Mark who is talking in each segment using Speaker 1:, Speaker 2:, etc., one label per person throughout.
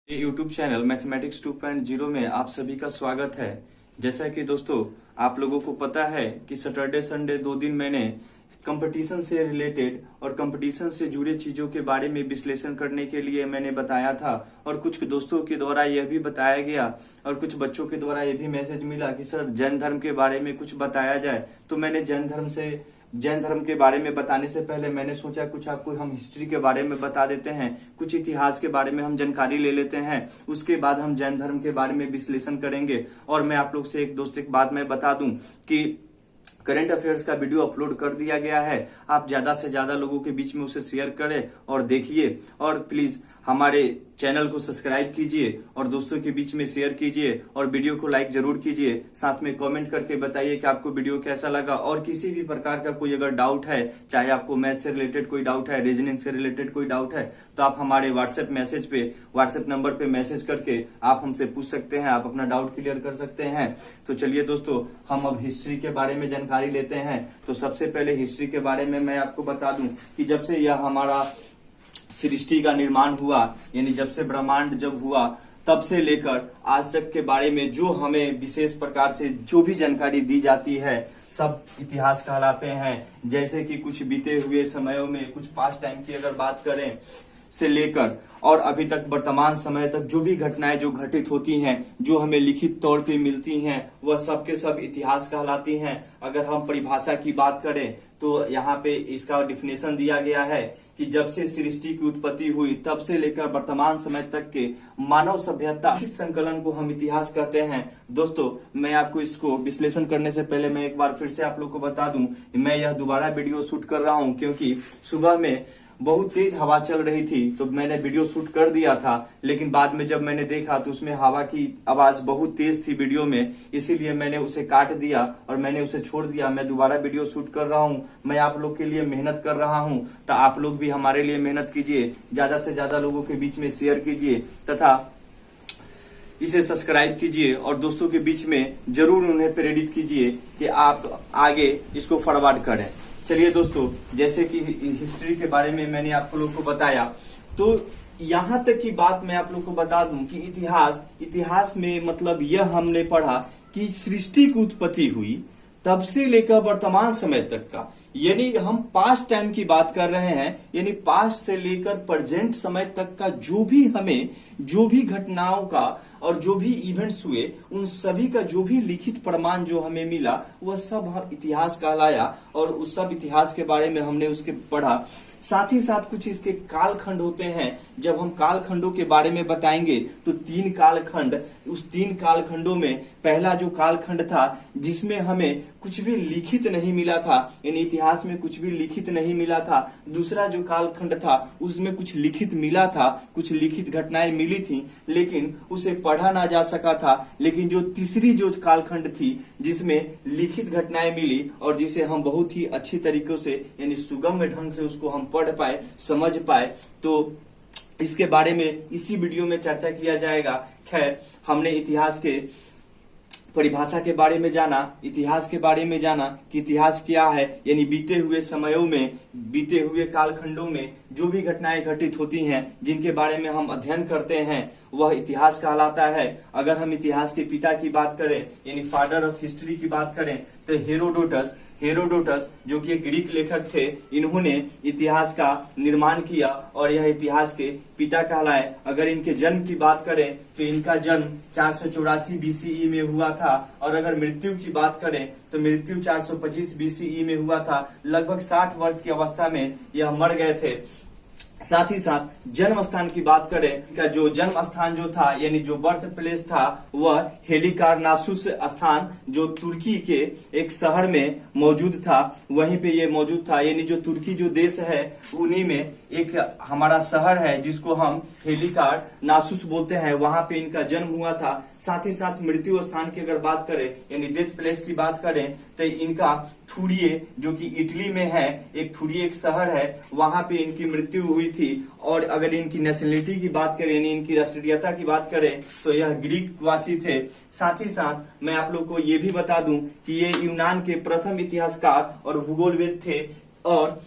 Speaker 1: ये YouTube channel mathematics 2.0 में आप सभी का स्वागत है। जैसा कि दोस्तों आप लोगों को पता है कि सैटरडे संडे 2 दिन मैंने कंपटीशन से रिलेटेड और कंपटीशन से जुड़े चीजों के बारे में विश्लेषण करने के लिए मैंने बताया था और कुछ दोस्तों के द्वारा यह भी बताया गया और कुछ बच्चों के द्वारा यह भी मैसेज मिला कि सर जैन धर्म के बारे में कुछ बताया जाए। तो मैंने जैन धर्म के बारे में बताने से पहले मैंने सोचा कुछ आपको हम हिस्ट्री के बारे में बता देते हैं, कुछ इतिहास के बारे में हम जानकारी ले लेते हैं, उसके बाद हम जैन धर्म के बारे में विश्लेषण करेंगे। और मैं आप लोग से एक बात मैं बता दूं कि करंट अफेयर्स का वीडियो अपलोड कर दिया गया है। आप ज्यादा से ज्यादा लोगों के बीच में उसे शेयर करें और देखिए, और प्लीज हमारे चैनल को सब्सक्राइब कीजिए और दोस्तों के बीच में शेयर कीजिए और वीडियो को लाइक जरूर कीजिए। साथ में कमेंट करके बताइए कि आपको वीडियो कैसा लगा और किसी भी प्रकार का कोई अगर डाउट है, चाहे आपको मैथ से रिलेटेड कोई डाउट है, रीजनिंग से रिलेटेड कोई डाउट है, तो आप हमारे व्हाट्सएप नंबर पे मैसेज करके आप हमसे पूछ सकते हैं, आप अपना डाउट क्लियर कर सकते हैं। तो चलिए दोस्तों, हम अब हिस्ट्री के बारे में जानकारी लेते हैं। तो सबसे पहले हिस्ट्री के बारे में मैं आपको बता दूं कि जब से यह हमारा सृष्टि का निर्माण हुआ, यानी जब से ब्रह्मांड जब हुआ तब से लेकर आज तक के बारे में जो हमें विशेष प्रकार से जो भी जानकारी दी जाती है सब इतिहास कहलाते हैं। जैसे कि कुछ बीते हुए समयों में, कुछ पास्ट टाइम की अगर बात करें से लेकर और अभी तक वर्तमान समय तक जो भी घटनाएं जो घटित होती हैं, जो हमें लिखित तौर पे मिलती हैं, वह सब के सब इतिहास कहलाती हैं। अगर हम परिभाषा की बात करें तो यहाँ पे इसका डिफिनेशन दिया गया है कि जब से सृष्टि की उत्पत्ति हुई तब से लेकर वर्तमान समय तक के मानव सभ्यता इस संकलन को हम इतिहास कहते हैं। दोस्तों, मैं आपको इसको विश्लेषण करने से पहले मैं एक बार फिर से आप लोग को बता दूं, मैं यह दोबारा वीडियो शूट कर रहा हूं क्योंकि सुबह में बहुत तेज हवा चल रही थी तो मैंने वीडियो शूट कर दिया था, लेकिन बाद में जब मैंने देखा तो उसमें हवा की आवाज बहुत तेज थी वीडियो में, इसीलिए मैंने उसे काट दिया और मैंने उसे छोड़ दिया। मैं दोबारा वीडियो शूट कर रहा हूं, मैं आप लोग के लिए मेहनत कर रहा हूं, तो आप लोग भी हमारे लिए मेहनत कीजिए, ज्यादा से ज्यादा लोगों के बीच में शेयर कीजिए तथा इसे सब्सक्राइब कीजिए और दोस्तों के बीच में जरूर उन्हें प्रेरित कीजिए कि आप आगे इसको फॉरवर्ड करें। चलिए दोस्तों, जैसे कि हिस्ट्री के बारे में मैंने आप लोग को बताया, तो यहाँ तक की बात मैं आप लोग को बता दूं कि इतिहास में मतलब यह हमने पढ़ा कि सृष्टि की उत्पत्ति हुई तब से लेकर वर्तमान समय तक का, यानी हम पास्ट टाइम की बात कर रहे हैं, यानी पास्ट से लेकर प्रेजेंट समय तक का जो भी घटनाओं का और जो भी इवेंट्स हुए उन सभी का जो भी लिखित प्रमाण जो हमें मिला वह सब इतिहास कहलाया और उस सब इतिहास के बारे में हमने उसके पढ़ा। साथ ही साथ कुछ इसके कालखंड होते हैं। जब हम कालखंडों के बारे में बताएंगे तो 3 कालखंड, उस 3 कालखंडों में पहला जो कालखंड था जिसमें हमें कुछ भी लिखित नहीं मिला था, यानी इतिहास में कुछ भी लिखित नहीं मिला था। दूसरा जो कालखंड था उसमें कुछ लिखित मिला था, कुछ लिखित घटनाएं मिली थी लेकिन उसे पढ़ा ना जा सका था। लेकिन जो तीसरी जो कालखंड थी जिसमें लिखित घटनाएं मिली और जिसे हम बहुत ही अच्छी तरीकों से यानी सुगम्य ढंग से उसको हम पढ़ पाए, समझ पाए, तो इसके बारे में इसी वीडियो में चर्चा किया जाएगा। खैर, हमने इतिहास के परिभाषा के बारे में जाना, इतिहास के बारे में जाना कि इतिहास क्या है, यानी बीते हुए समयों में, बीते हुए कालखंडों में जो भी घटनाएं घटित होती हैं जिनके बारे में हम अध्ययन करते हैं वह इतिहास कहलाता है। अगर हम इतिहास के पिता की बात करें यानी फादर ऑफ हिस्ट्री की बात करें तो हेरोडोटस जो कि एक ग्रीक लेखक थे, इन्होंने इतिहास का निर्माण किया और यह इतिहास के पिता कहलाए। अगर इनके जन्म की बात करें तो इनका जन्म 484 बीसीई में हुआ था और अगर मृत्यु की बात करें तो मृत्यु 425 बीसीई में हुआ था। लगभग 60 वर्ष की अवस्था में यह मर गए थे। साथ ही साथ जन्म स्थान की बात करें, का जो जन्म स्थान जो था यानी जो बर्थ प्लेस था वह हेलिकारनासुस स्थान जो तुर्की के एक शहर में मौजूद था, वहीं पे ये मौजूद था। यानी जो तुर्की जो देश है उन्हीं में एक हमारा शहर है जिसको हम हेलिकारनासुस बोलते हैं, वहां पे इनका जन्म हुआ था। साथ ही साथ मृत्यु स्थान की अगर बात करें यानी डेथ प्लेस की बात करें तो इनका थुरिये जो कि इटली में है, एक थुरिये एक शहर है, वहां पे इनकी मृत्यु हुई थी। और अगर इनकी नेशनलिटी की बात करें यानी इनकी राष्ट्रीयता की बात करें तो यह ग्रीक वासी थे। साथ ही साथ मैं आप लोग को ये भी बता दूं कि ये यूनान के प्रथम इतिहासकार और भूगोलविद थे और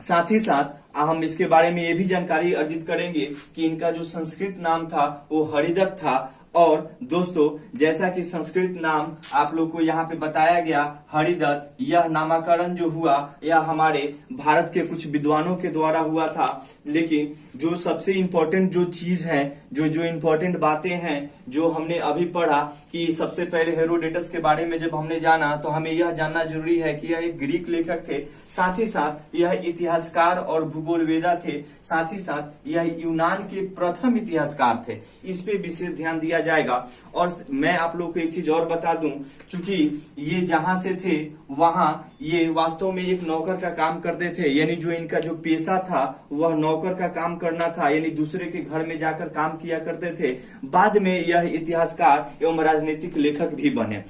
Speaker 1: साथ ही साथ हम इसके बारे में ये भी जानकारी अर्जित करेंगे कि इनका जो संस्कृत नाम था वो हरिदत्त था। और दोस्तों जैसा कि संस्कृत नाम आप लोग को यहाँ पे बताया गया हरिदत्त, यह नामकरण जो हुआ यह हमारे भारत के कुछ विद्वानों के द्वारा हुआ था। लेकिन जो सबसे इम्पोर्टेंट जो चीज है, जो इम्पोर्टेंट बातें हैं जो हमने अभी पढ़ा कि सबसे पहले हेरोडेटस के बारे में जब हमने जाना तो हमें यह जानना जरूरी है कि यह एक ग्रीक लेखक थे, साथ ही साथ यह इतिहासकार और भूगोलवेदा थे, साथ ही साथ यह यूनान के प्रथम इतिहासकार थे। इस पे विशेष ध्यान दिया जाएगा। और मैं आप लोग को एक चीज और बता दूं, चूंकि ये जहां से थे वहां ये वास्तव में एक नौकर का काम करते थे, यानी जो इनका जो पेशा था वह नौकर का काम करना था, यानी दूसरे के घर में जाकर काम किया करते थे। बाद में यह इतिहासकार एवं राजनीतिक लेखक भी बने।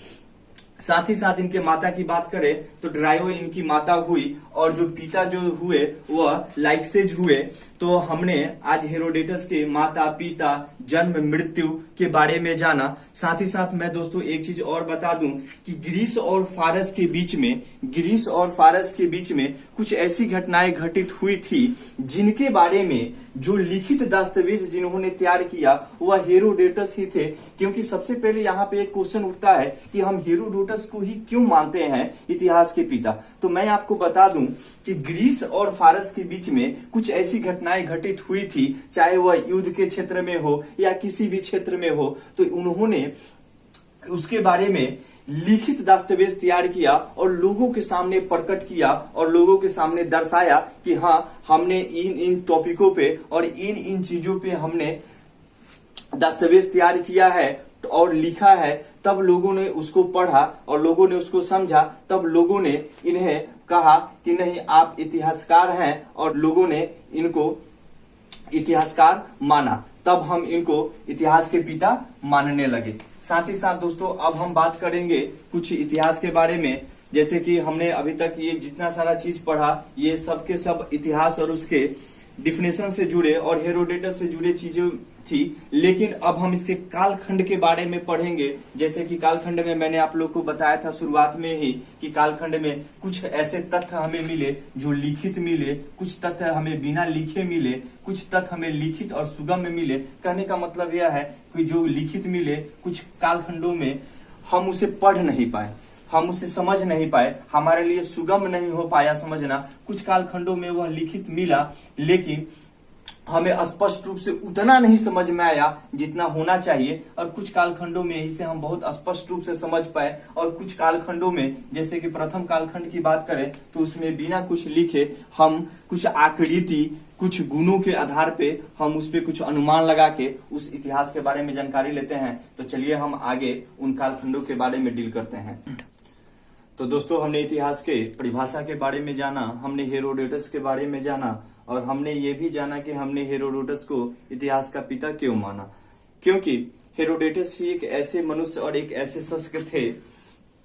Speaker 1: साथ ही साथ इनके माता की बात करें तो ड्रायो इनकी माता हुई और जो पिता जो हुए वह लाइक्सेज हुए। तो हमने आज हेरोडेटस के माता पिता जन्म मृत्यु के बारे में जाना। साथ ही साथ मैं दोस्तों एक चीज और बता दूं कि ग्रीस और फारस के बीच में कुछ ऐसी घटनाएं घटित हुई थी जिनके बारे में जो लिखित दस्तावेज जिन्होंने तैयार किया वह हेरोडेटस ही थे। क्योंकि सबसे पहले यहाँ पे एक क्वेश्चन उठता है कि हम हेरोडोटस को ही क्यों मानते हैं इतिहास के पिता। तो मैं आपको बता दूं कि ग्रीस और फारस के बीच में कुछ ऐसी घटनाएं घटित हुई थी, चाहे वह युद्ध के क्षेत्र में हो या किसी भी क्षेत्र में हो, तो उन्होंने उसके बारे में लिखित दस्तावेज तैयार किया और लोगों के सामने प्रकट किया और लोगों के सामने दर्शाया कि हाँ हमने इन टॉपिकों पे और इन चीजों पे हमने दस्तावेज तैयार किया है और लिखा है। तब लोगों ने उसको पढ़ा और लोगों ने उसको समझा, तब लोगों ने इन्हें कहा कि नहीं आप इतिहासकार हैं और लोगों ने इनको इतिहासकार माना। तब हम इनको इतिहास के पिता मानने लगे। साथ ही साथ दोस्तों अब हम बात करेंगे कुछ इतिहास के बारे में। जैसे कि हमने अभी तक ये जितना सारा चीज पढ़ा ये सब के सब इतिहास और उसके डिफिनेशन से जुड़े और हेरोडेटस से जुड़े चीजें थी। लेकिन अब हम इसके कालखंड के बारे में पढ़ेंगे। जैसे कि कालखंड में मैंने आप लोग को बताया था शुरुआत में ही कि कालखंड में कुछ ऐसे तथ्य हमें मिले जो लिखित मिले, कुछ तथ्य हमें बिना लिखे मिले, कुछ तथ्य हमें लिखित और सुगम मिले। कहने का मतलब यह है कि जो लिखित मिले कुछ कालखंडों में हम उसे पढ़ नहीं पाए, हम उसे समझ नहीं पाए, हमारे लिए सुगम नहीं हो पाया समझना। कुछ कालखंडों में वह लिखित मिला लेकिन हमें स्पष्ट रूप से उतना नहीं समझ में आया जितना होना चाहिए, और कुछ कालखंडों में इसे हम बहुत स्पष्ट रूप से समझ पाए। और कुछ कालखंडों में जैसे कि प्रथम कालखंड की बात करें तो उसमें बिना कुछ लिखे हम कुछ आकृति कुछ गुणों के आधार पे हम उस पे कुछ अनुमान लगा के उस इतिहास के बारे में जानकारी लेते हैं। तो चलिए हम आगे उन कालखंडों के बारे में डील करते हैं। तो दोस्तों हमने इतिहास के परिभाषा के बारे में जाना, हमने हेरोडोटस के बारे में जाना और हमने ये भी जाना कि हमने हेरोडोटस को इतिहास का पिता क्यों माना। क्योंकि हेरोडोटस ही एक ऐसे मनुष्य और एक ऐसे शख्स थे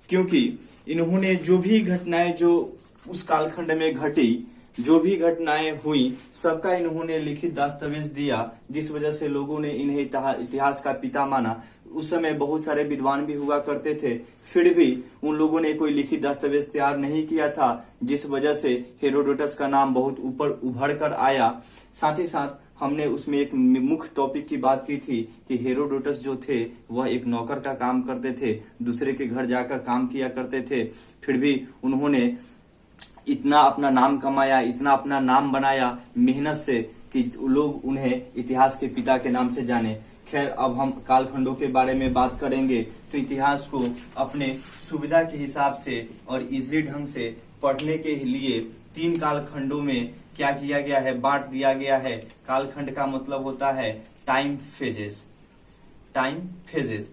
Speaker 1: क्योंकि इन्होंने जो भी घटनाएं जो उस कालखंड में घटी, जो भी घटनाएं हुई, सबका इन्होंने लिखित दस्तावेज दिया, जिस वजह से लोगों ने इन्हें इतिहास का पिता माना। उस समय बहुत सारे विद्वान भी हुआ करते थे, फिर भी उन लोगों ने कोई लिखित दस्तावेज तैयार नहीं किया था, जिस वजह से हेरोडोटस का नाम बहुत ऊपर उभर कर आया। साथ ही साथ हमने उसमें एक मुख्य टॉपिक की बात की थी कि हेरोडोटस जो थे वह एक नौकर का काम करते थे, दूसरे के घर जाकर काम किया करते थे, फिर भी उन्होंने इतना अपना नाम कमाया, इतना अपना नाम बनाया मेहनत से कि लोग उन्हें इतिहास के पिता के नाम से जाने। खैर अब हम कालखंडों के बारे में बात करेंगे तो इतिहास को अपने सुविधा के हिसाब से और इजली ढंग से पढ़ने के लिए 3 कालखंडों में क्या किया गया है, बांट दिया गया है। कालखंड का मतलब होता है टाइम फेजेस। टाइम फेजेस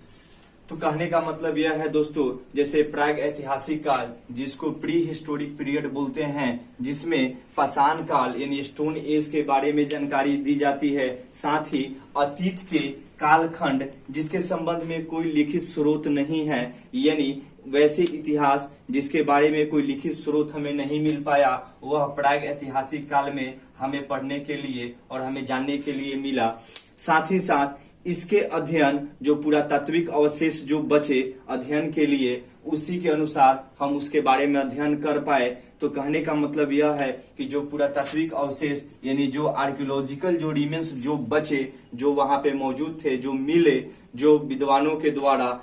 Speaker 1: तो कहने का मतलब यह है दोस्तों, जैसे प्राग ऐतिहासिक काल जिसको प्री हिस्टोरिक पीरियड बोलते हैं, जिसमें पाषाण काल यानी स्टोन एज के बारे में जानकारी दी जाती है। साथ ही अतीत के कालखंड जिसके संबंध में कोई लिखित स्रोत नहीं है, यानी वैसे इतिहास जिसके बारे में कोई लिखित स्रोत हमें नहीं मिल पाया, वह प्राग ऐतिहासिक काल में हमें पढ़ने के लिए और हमें जानने के लिए मिला। साथ ही साथ इसके अध्ययन जो पुरातात्विक अवशेष जो बचे अध्ययन के लिए, उसी के अनुसार हम उसके बारे में अध्ययन कर पाए। तो कहने का मतलब यह है कि जो पुरातात्विक अवशेष यानी जो आर्कियोलॉजिकल जो रिमेन्स जो बचे, जो वहां पे मौजूद थे, जो मिले, जो विद्वानों के द्वारा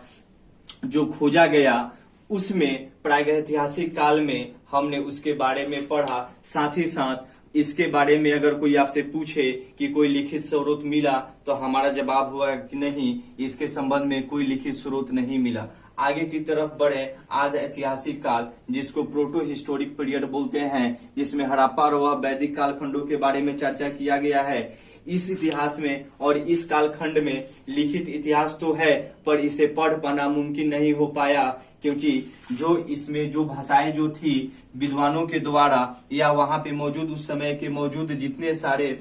Speaker 1: जो खोजा गया, उसमें प्रागैतिहासिक काल में हमने उसके बारे में पढ़ा। साथ ही साथ इसके बारे में अगर कोई आपसे पूछे कि कोई लिखित स्रोत मिला, तो हमारा जवाब हुआ कि नहीं, इसके संबंध में कोई लिखित स्रोत नहीं मिला। आगे की तरफ बढ़े, आदि ऐतिहासिक काल जिसको प्रोटो हिस्टोरिक पीरियड बोलते हैं, जिसमें हड़प्पा और वैदिक कालखंडों के बारे में चर्चा किया गया है। इस इतिहास में और इस कालखंड में लिखित इतिहास तो है, पर इसे पढ़ पाना मुमकिन नहीं हो पाया, क्योंकि जो इसमें जो भाषाएं जो थी विद्वानों के द्वारा या वहां पे मौजूद उस समय के मौजूद जितने सारे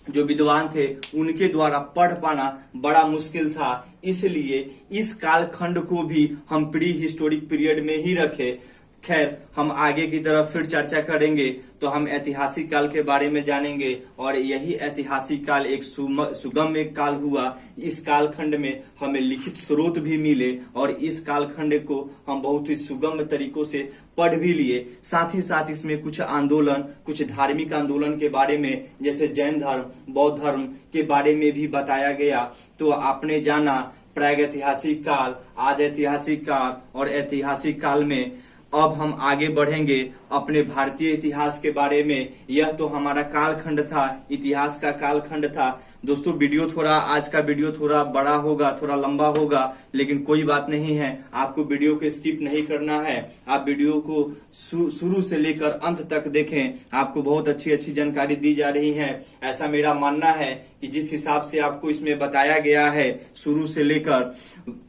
Speaker 1: जो विद्वान थे उनके द्वारा पढ़ पाना बड़ा मुश्किल था। इसलिए इस कालखंड को भी हम प्री हिस्टोरिक पीरियड में ही रखे। खैर, हम आगे की तरफ फिर चर्चा करेंगे तो हम ऐतिहासिक काल के बारे में जानेंगे, और यही ऐतिहासिक काल एक सुगम काल हुआ। इस कालखंड में हमें लिखित स्रोत भी मिले और इस कालखंड को हम बहुत ही सुगम तरीकों से पढ़ भी लिए। साथ ही साथ इसमें कुछ आंदोलन, कुछ धार्मिक आंदोलन के बारे में, जैसे जैन धर्म, बौद्ध धर्म के बारे में भी बताया गया। तो आपने जाना प्रागैतिहासिक काल, आदि ऐतिहासिक काल और ऐतिहासिक काल में। अब हम आगे बढ़ेंगे अपने भारतीय इतिहास के बारे में। यह तो हमारा कालखंड था, इतिहास का कालखंड था। दोस्तों, आज का वीडियो थोड़ा बड़ा होगा, थोड़ा लंबा होगा, लेकिन कोई बात नहीं है। आपको वीडियो को स्किप नहीं करना है। आप वीडियो को शुरू से लेकर अंत तक देखें। आपको बहुत अच्छी अच्छी जानकारी दी जा रही है। ऐसा मेरा मानना है कि जिस हिसाब से आपको इसमें बताया गया है शुरू से लेकर,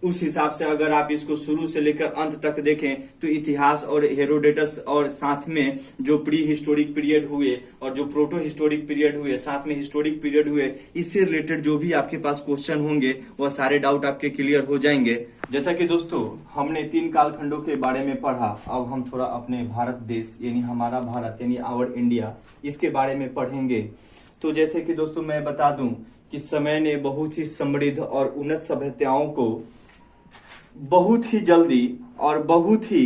Speaker 1: उस हिसाब से अगर आप इसको शुरू से लेकर अंत तक देखें तो इतिहास और हेरोडोटस और साथ में जो प्री हिस्टोरिक पीरियड हुए और जो प्रोटो हिस्टोरिक पीरियड हुए, साथ में हिस्टोरिक पीरियड हुए, इससे रिलेटेड जो भी आपके पास क्वेश्चन होंगे वह सारे डाउट आपके क्लियर हो जाएंगे। जैसा कि दोस्तों हमने 3 कालखंडों के बारे में पढ़ा, अब हम थोड़ा अपने भारत देश यानी हमारा भारत यानी आवर इंडिया, इसके बारे में पढ़ेंगे। तो जैसे कि दोस्तों मैं बता दूं कि समय ने बहुत ही समृद्ध और उन्नत सभ्यताओं को बहुत ही जल्दी और बहुत ही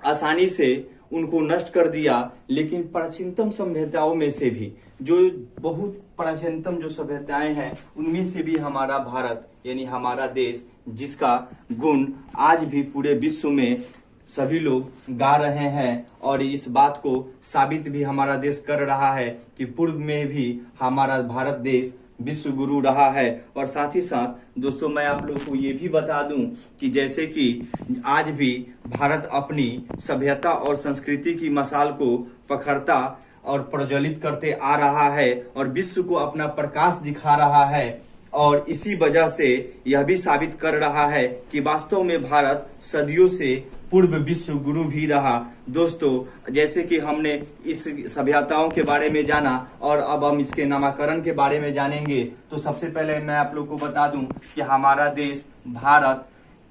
Speaker 1: आसानी से उनको नष्ट कर दिया। लेकिन प्राचीनतम सभ्यताओं में से भी, जो बहुत प्राचीनतम जो सभ्यताएं हैं, उनमें से भी हमारा भारत यानी हमारा देश, जिसका गुण आज भी पूरे विश्व में सभी लोग गा रहे हैं, और इस बात को साबित भी हमारा देश कर रहा है कि पूर्व में भी हमारा भारत देश विश्व गुरु रहा है। और साथ ही साथ दोस्तों मैं आप लोग को ये भी बता दूं कि जैसे कि आज भी भारत अपनी सभ्यता और संस्कृति की मशाल को पकड़ता और प्रज्वलित करते आ रहा है और विश्व को अपना प्रकाश दिखा रहा है, और इसी वजह से यह भी साबित कर रहा है कि वास्तव में भारत सदियों से पूर्व विश्व गुरु भी रहा। दोस्तों, जैसे कि हमने इस सभ्यताओं के बारे में जाना और अब हम इसके नामकरण के बारे में जानेंगे। तो सबसे पहले मैं आप लोग को बता दूं कि हमारा देश भारत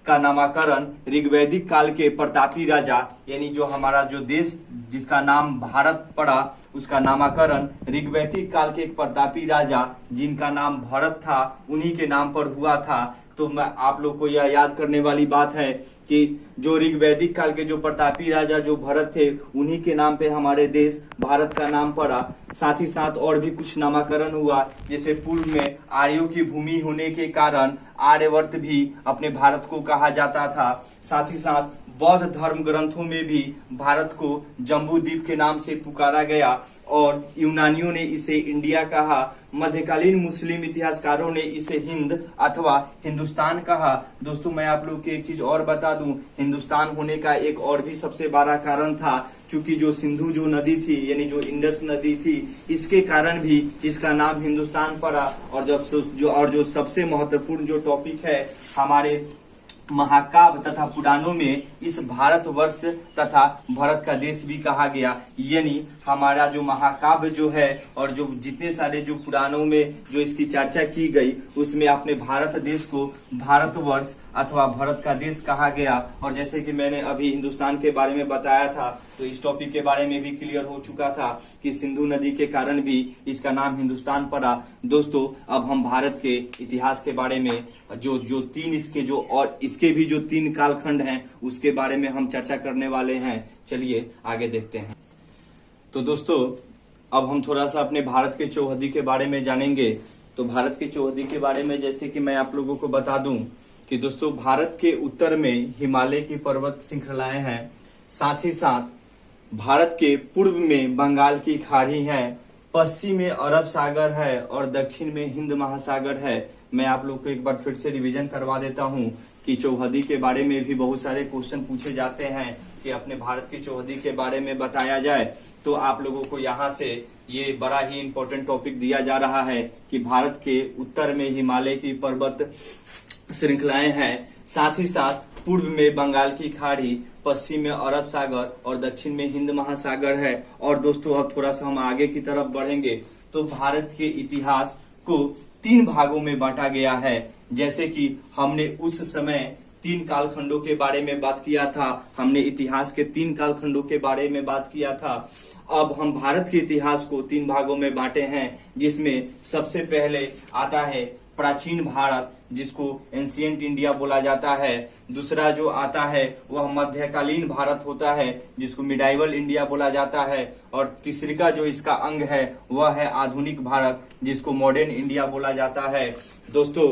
Speaker 1: का नामकरण ऋग्वैदिक काल के प्रतापी राजा, यानी जो हमारा जो देश जिसका नाम भारत पड़ा, उसका नामकरण ऋग्वैदिक काल के एक प्रतापी राजा जिनका नाम भरत था, उन्हीं के नाम पर हुआ था। तो मैं आप लोग को यह याद करने वाली बात है कि जो ऋग्वैदिक काल के जो प्रतापी राजा जो भरत थे, उन्हीं के नाम पे हमारे देश भारत का नाम पड़ा। साथ ही साथ और भी कुछ नामकरण हुआ, जैसे पूर्व में आर्यों की भूमि होने के कारण आर्यवर्त भी अपने भारत को कहा जाता था। साथ ही साथ बौद्ध धर्म ग्रंथों में भी भारत को जम्बू द्वीप के नाम से पुकारा गया और यूनानियों ने इसे इंडिया कहा। मध्यकालीन मुस्लिम इतिहासकारों ने इसे हिंद अथवा हिंदुस्तान कहा। दोस्तों, मैं आप लोग को एक चीज और बता दूं, हिंदुस्तान होने का एक और भी सबसे बड़ा कारण था, क्योंकि जो सिंधु जो नदी थी यानी जो इंडस नदी थी, इसके कारण भी इसका नाम हिंदुस्तान पड़ा। और जो सबसे महत्वपूर्ण जो टॉपिक है हमारे महाकाव्य तथा पुराणों में, इस भारतवर्ष तथा भारत का देश भी कहा गया। यानी हमारा जो महाकाव्य जो है और जो जितने सारे जो पुराणों में जो इसकी चर्चा की गई, उसमें अपने भारत देश को भारतवर्ष अथवा भारत का देश कहा गया। और जैसे कि मैंने अभी हिंदुस्तान के बारे में बताया था, तो इस टॉपिक के बारे में भी क्लियर हो चुका था कि सिंधु नदी के कारण भी इसका नाम हिंदुस्तान पड़ा। दोस्तों अब हम भारत के इतिहास के बारे में जो तीन इसके जो और इसके भी जो तीन कालखंड हैं उसके बारे में हम चर्चा करने वाले हैं। चलिए आगे देखते हैं। तो दोस्तों अब हम थोड़ा सा अपने भारत के चौहद्दी के बारे में जानेंगे। तो भारत के चौहद्दी के बारे में जैसे कि मैं आप लोगों को बता दूं कि दोस्तों भारत के उत्तर में हिमालय की पर्वत श्रृंखलाएं हैं, साथ ही साथ भारत के पूर्व में बंगाल की खाड़ी है, पश्चिम में अरब सागर है और दक्षिण में हिंद महासागर है। मैं आप लोग को एक बार फिर से रिवीजन करवा देता हूं कि चौहद्दी के बारे में भी बहुत सारे क्वेश्चन पूछे जाते हैं कि अपने भारत की चौहद्दी के बारे में बताया जाए। तो आप लोगों को यहाँ से ये बड़ा ही इंपॉर्टेंट टॉपिक दिया जा रहा है कि भारत के उत्तर में हिमालय की पर्वत श्रृंखलाएं हैं, साथ ही साथ पूर्व में बंगाल की खाड़ी, पश्चिम में अरब सागर और दक्षिण में हिंद महासागर है। और दोस्तों अब थोड़ा सा हम आगे की तरफ बढ़ेंगे तो भारत के इतिहास को तीन भागों में बांटा गया है। जैसे कि हमने उस समय तीन कालखंडों के बारे में बात किया था, हमने इतिहास के तीन कालखंडों के बारे में बात किया था। अब हम भारत के इतिहास को तीन भागों में बांटे हैं, जिसमें सबसे पहले आता है प्राचीन भारत, जिसको एंशिएंट इंडिया बोला जाता है। दूसरा जो आता है वह मध्यकालीन भारत होता है, जिसको मिडाइवल इंडिया बोला जाता है। और तीसरी का जो इसका अंग है वह है आधुनिक भारत, जिसको मॉडर्न इंडिया बोला जाता है। दोस्तों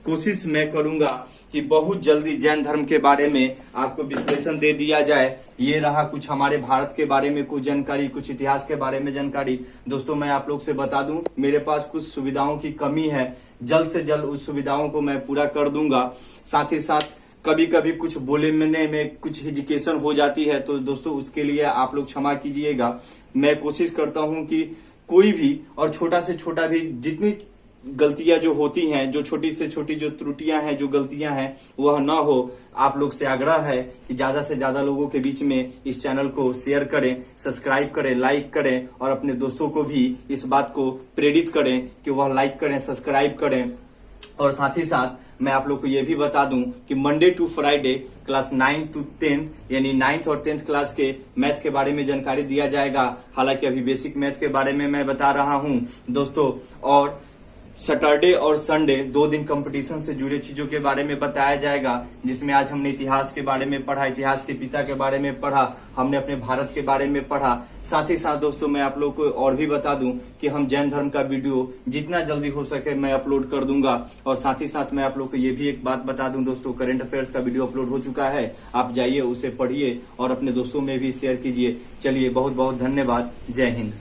Speaker 1: कोशिश मैं करूंगा कि बहुत जल्दी जैन धर्म के बारे में आपको विश्लेषण दे दिया जाए। ये रहा कुछ हमारे भारत के बारे में कुछ जानकारी, कुछ इतिहास के बारे में जानकारी। दोस्तों मैं आप लोग से बता दूं मेरे पास कुछ सुविधाओं की कमी है, जल्द से जल्द उस सुविधाओं को मैं पूरा कर दूंगा। साथ ही साथ कभी कभी कुछ बोलने में कुछ हिजिकेशन हो जाती है, तो दोस्तों उसके लिए आप लोग क्षमा कीजिएगा। मैं कोशिश करता हूं कि कोई भी और छोटा से छोटा भी जितनी गलतियां जो होती हैं, जो छोटी से छोटी जो त्रुटियां हैं, जो गलतियां हैं वह ना हो। आप लोग से आग्रह है कि ज्यादा से ज्यादा लोगों के बीच में इस चैनल को शेयर करें, सब्सक्राइब करें, लाइक करें और अपने दोस्तों को भी इस बात को प्रेरित करें कि वह लाइक करें, सब्सक्राइब करें। और साथ ही साथ मैं आप लोग को यह भी बता दूं कि Monday to Friday class 9 to 10 यानी 9th और 10th क्लास के मैथ के बारे में जानकारी दिया जाएगा। हालांकि अभी बेसिक मैथ के बारे में मैं बता रहा हूं दोस्तों। और सैटरडे और संडे 2 दिन कंपटीशन से जुड़े चीजों के बारे में बताया जाएगा, जिसमें आज हमने इतिहास के बारे में पढ़ा, इतिहास के पिता के बारे में पढ़ा, हमने अपने भारत के बारे में पढ़ा। साथ ही साथ दोस्तों मैं आप लोग को और भी बता दूं कि हम जैन धर्म का वीडियो जितना जल्दी हो सके मैं अपलोड कर दूंगा। और साथ ही साथ मैं आप लोग को ये भी एक बात बता दूं दोस्तों, करंट अफेयर्स का वीडियो अपलोड हो चुका है, आप जाइए उसे पढ़िए और अपने दोस्तों में भी शेयर कीजिए। चलिए बहुत बहुत धन्यवाद। जय हिंद।